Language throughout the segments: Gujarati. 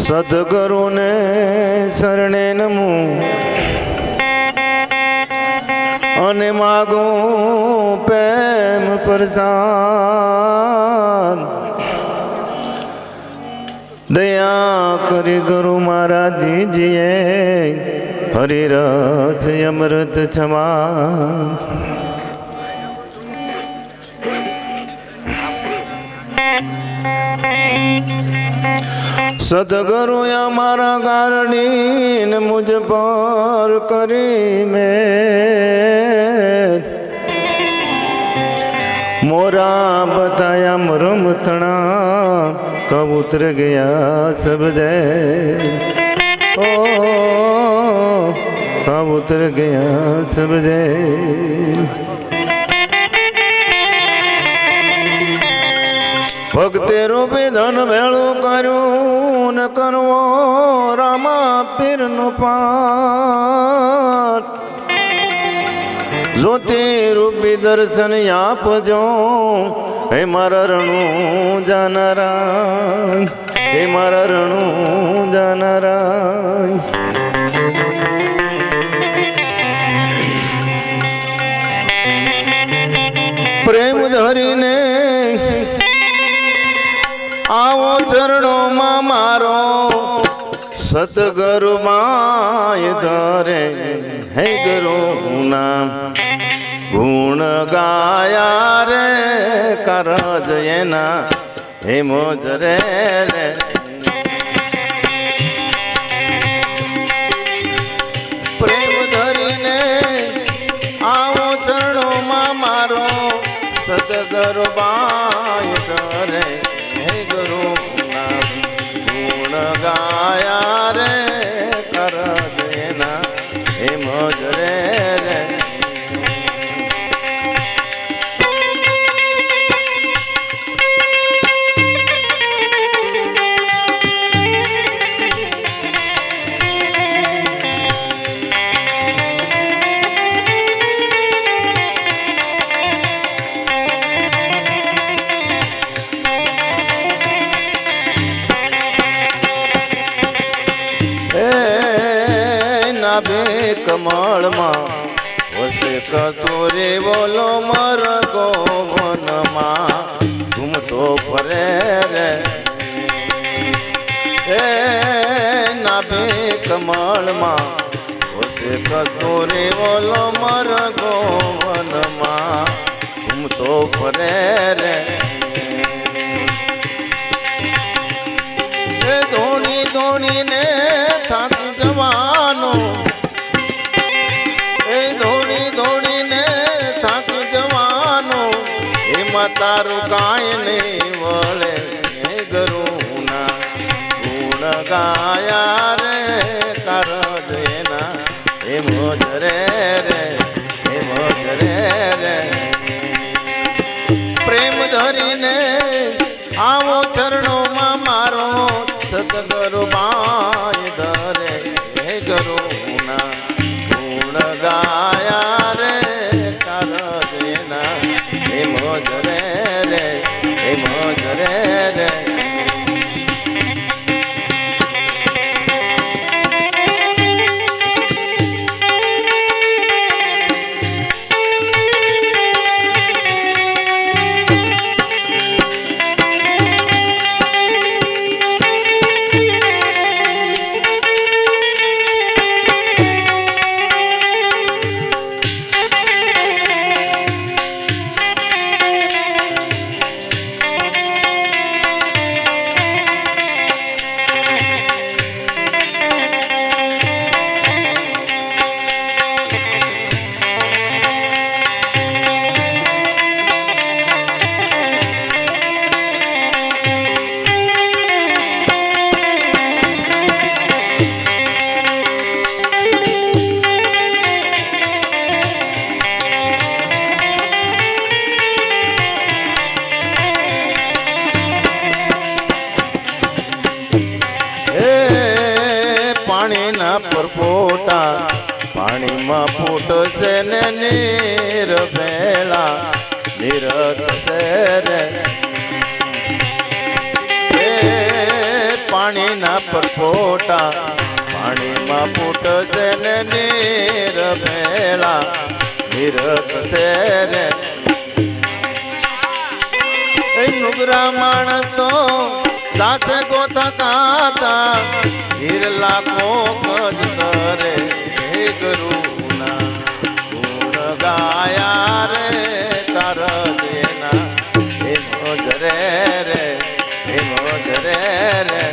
સદગુરુને શરણે નમું અને માગું પ્રેમ પ્રસાદ દયા કરી ગુરુ મારા દીજીએ હરિરસ અમૃત છમા સદગુરુ અમારા ગારડીને મુજ પર કરી મેં મોરા બતાયા મરમથણા તો ઉતર ગયા સબ દે ઓ તો ઉતર ગયા સબ દે ભક્તે રૂપે ધન ભેળું કર્યું ન કરવો રામા પીરનું પાઠ જ્યોતિ રૂપી દર્શન આપજો હે મારા રણું જાનારા હે મારા રણું જાનારા પ્રેમ ધરીને આવો ચરણોમાં મારો સતગુરુ માય ધરે હે ગુરુ નામ ગુણ ગાયા રે કરજ એના હે મોજ રે પ્રેમ ધરીને આવો ચરણોમાં મારો સતગુરુ માય ધરે ગાયા રે કર દેના હે મોજ રે કમળમાં વસે કસ્તુરી બોલો મરગો વનમાં ઘૂમતો ફરે રે એ નાભે કમળમાં વસે કસ્તુરી બોલો મરગો વનમાં ઘૂમતો ફરે રે એ ધોણી ધોણીને થાકી જવાનો તારું કાય નહીં વળે હે ગુરુના ગુણ ગાયા રે કરજ એના હે મોજ રે રે હે મોજ રે રે પ્રેમ ધરીને આવો ચરણોમાં મારો સતગુરુ માય ધરે હે ગુરુના ગુણ ગાયા રે કરજ એના હે મોજ રે રે હે મોજ રે રે પરપોટા પાણીમાં ફૂટશે ને નીર ભેળા નીરત છે રે પાણીના પરપોટા પાણીમાં ફૂટશે ને નીર ભેળા નીરત છે રે નુગરા માણસ તો સાથે ગોતા તાતા હીરલા કોક જ કરે હે ગુરુના ગુણ ગાયા રે કર દેના હે મોજરે રે હે મોજરે રે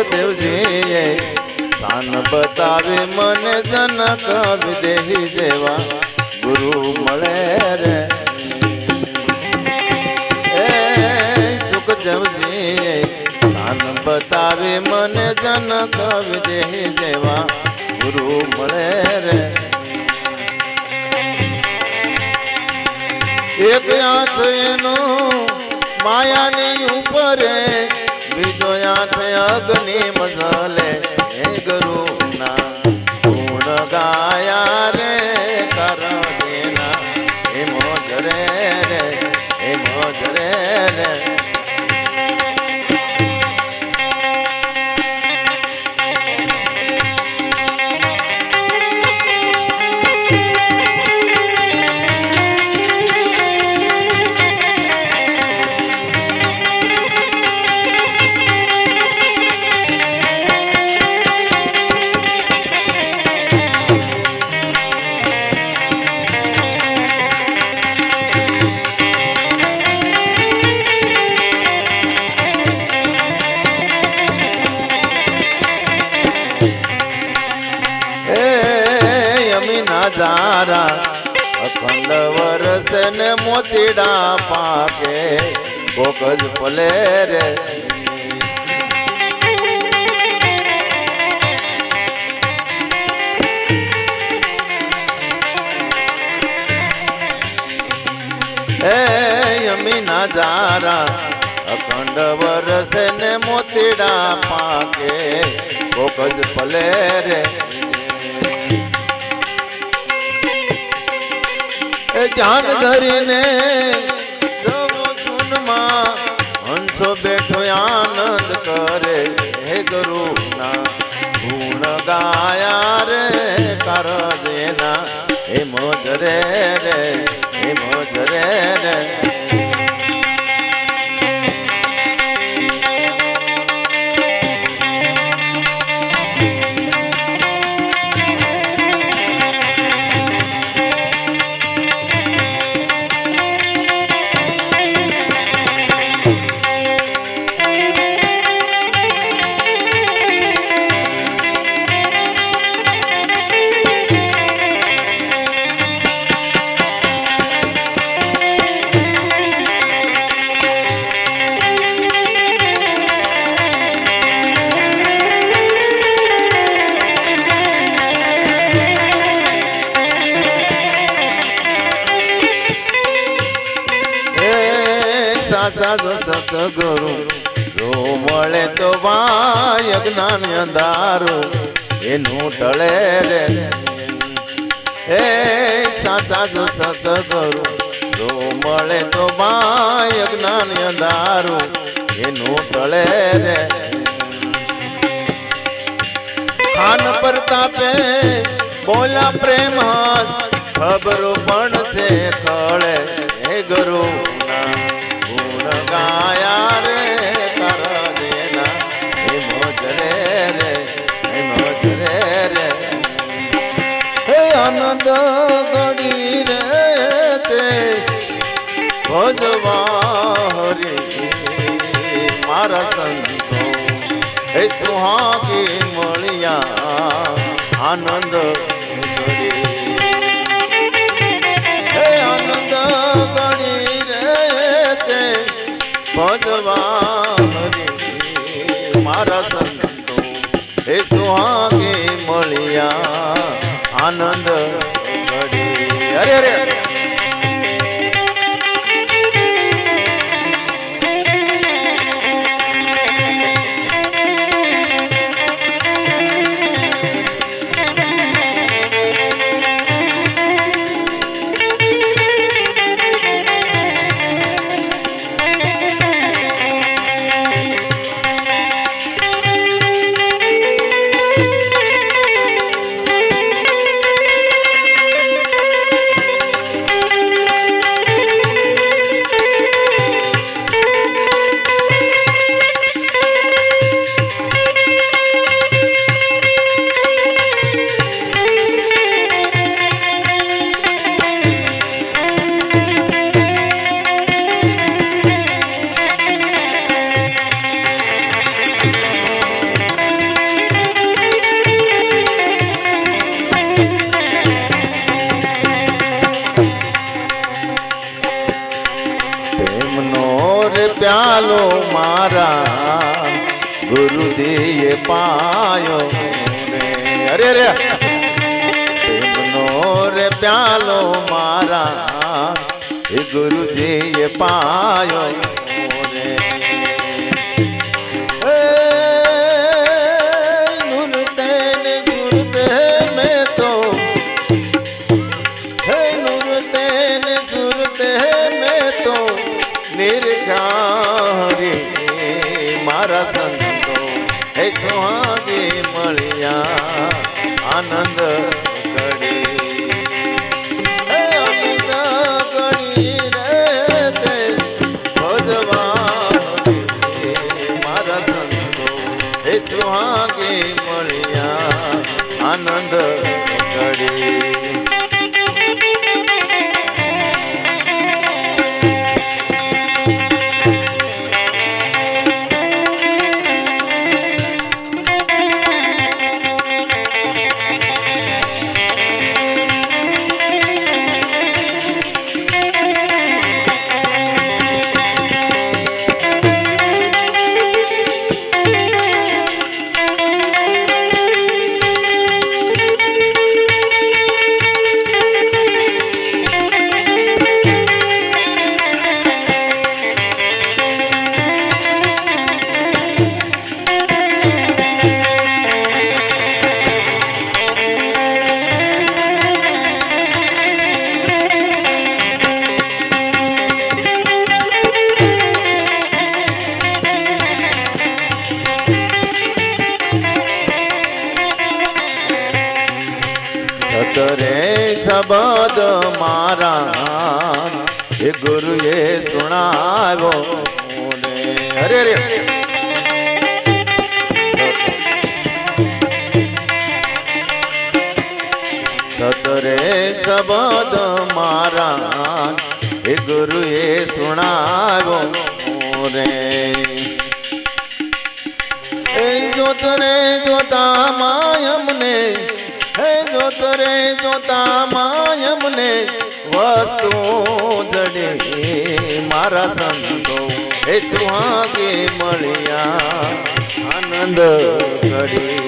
દેવજીએ શાન બતાવે મને જનક વિદેહી જેવા ગુરુ મળે રે સુખદેવજીએ શાન બતાવે મને જનક વિદેહી જેવા ગુરુ મળે રે એક હાથ એનો માયાની ઉપરે બીજો હાથ અગ્નિ મઝલે હે ગુરુના ગુણ ગાયા રે કર દેના હે મોજરે રે હે મોજરે રે નજારા અખંડ વરસે ને મોતીડા પાકે કોકજ પલે રે યમી નજારા અખંડ વરસે ને મોતીડા પાકે કોકજ પલે રે ધ્યાન ધરીને જવો સુનમાં હંસો બેઠો આનંદ કરે હે ગુરુના ગુણ ગાયા રે કર દેના હે મોજરે રે હે મોજરે રે સાધુ સતગુરુ જો મળે તો વાય જ્ઞાન અંધારું એનું ટળે રે હે સાધુ સતગુરુ જો મળે તો વાય જ્ઞાન અંધારું એનું ટળે રે ખાન પ્રતાપે બોલા પ્રેમ ખબરો પણ છે ખળે હે ગુરુ ગાયા રે કર દેના હે મોજરે રે હે મોજરે રે હે આનંદ ઘડી રે તે ભજવા હરી મારા સંતો હે સુહાગે મળ્યા આનંદ ઘડી હે આનંદ ઘડી રે તે ભજવા હરી મારા સંતો હે સુહાગે મળ્યા આનંદ ઘડી અરે અરે પ્યાલો મારા ગુરુજીએ પાયો રે અરે રે પ્રેમનો રે પ્યાલો મારા ગુરુજીએ પાયો રે ગુરુતે ને ગુરુતે મેં તો હે ગુરુતે ને ગુરુતે મેં તો નિર્ઘારી મારા સંતો હે સુહાગે મળ્યા આનંદ ઘડી હે આનંદ ઘડી રે તે ભજવા મારા સંતો હે સુહાગે મળ્યા આનંદ ઘડી સતરે શબ્દ મારા એ ગુરુએ સુણાવ્યો રે અરે રે સતરે શબ્દ મારા એ ગુરુએ સુણાવ્યો રે એ જોત રે જોતા માયમને હે જોત રે જોતા માયમને વસ્તુ જડે મારા સંતો હે સુહાગે મળ્યા આનંદ ઘડી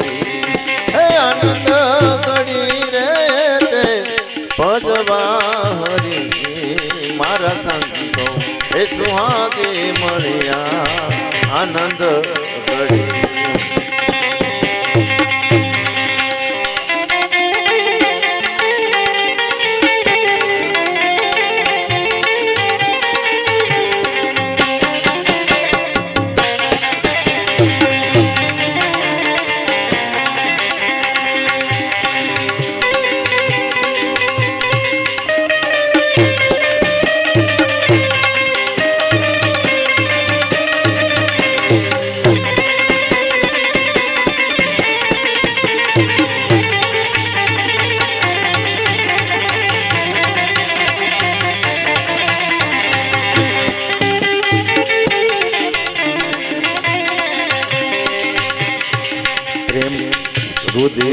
હે આનંદ ઘડી રે તે ભજવા હરી મારા સંતો હે સુહાગે મળ્યા આનંદ ઘડી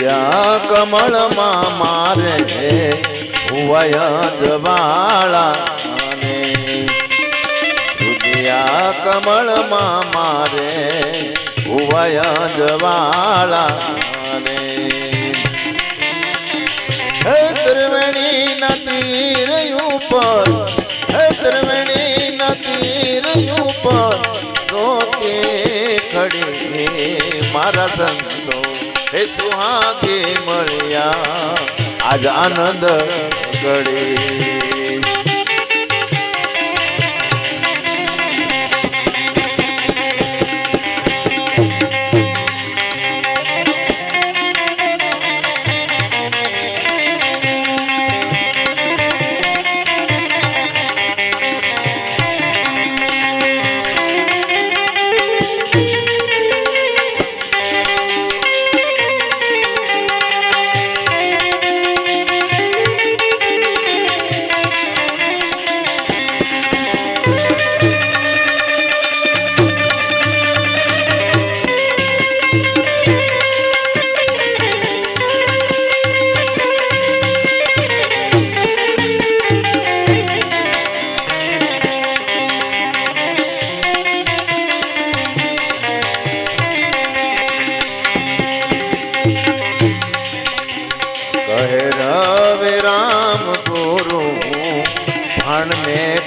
રુદિયા કમળમાં મારે ઉવય જવાળા રુદિયા કમળમાં મારે ઉવય જવાળા હે ત્રિવેણી ના તીર ઉપર હે ત્રિવેણી ના તીર ઉપર રોકે ખડી મારા સંતો હે સુહાગે મળ્યા આજ આનંદ ગળી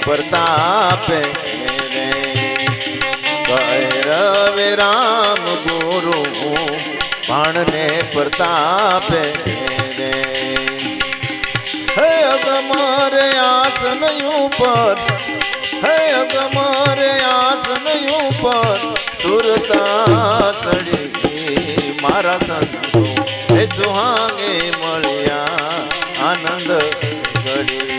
प्रताप रे रवे राम गुरु बाण ने प्रताप रे हे अगमारे आसन ऊपर हे अगमारे आसन ऊपर सुरता सड़ी मारा संतो हे सुहागे मलिया आनंद गड़ी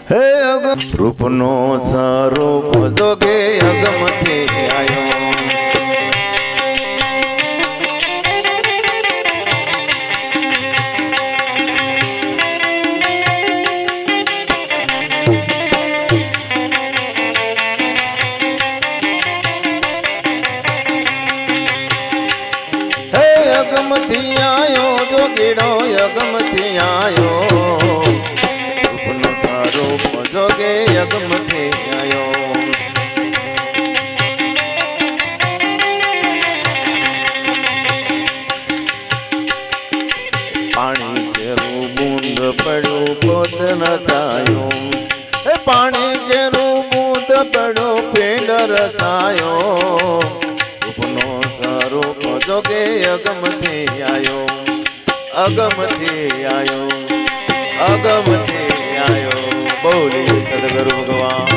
हे अगम रूप नो स्वरूप जोगे अगम थी आयो हे अगम थी आयो जोगेड़ो अगम थी आयो जोगे अगम थे आयो पानी केरू बूंद पड़ो पोत न थायो पानी केरू बूंद पड़ो पेंड रसायो उपनो स्वरूप जोगे अगम थे आयो अगम थे आयो अगम थे आयो बोले सदगुरु भगवान।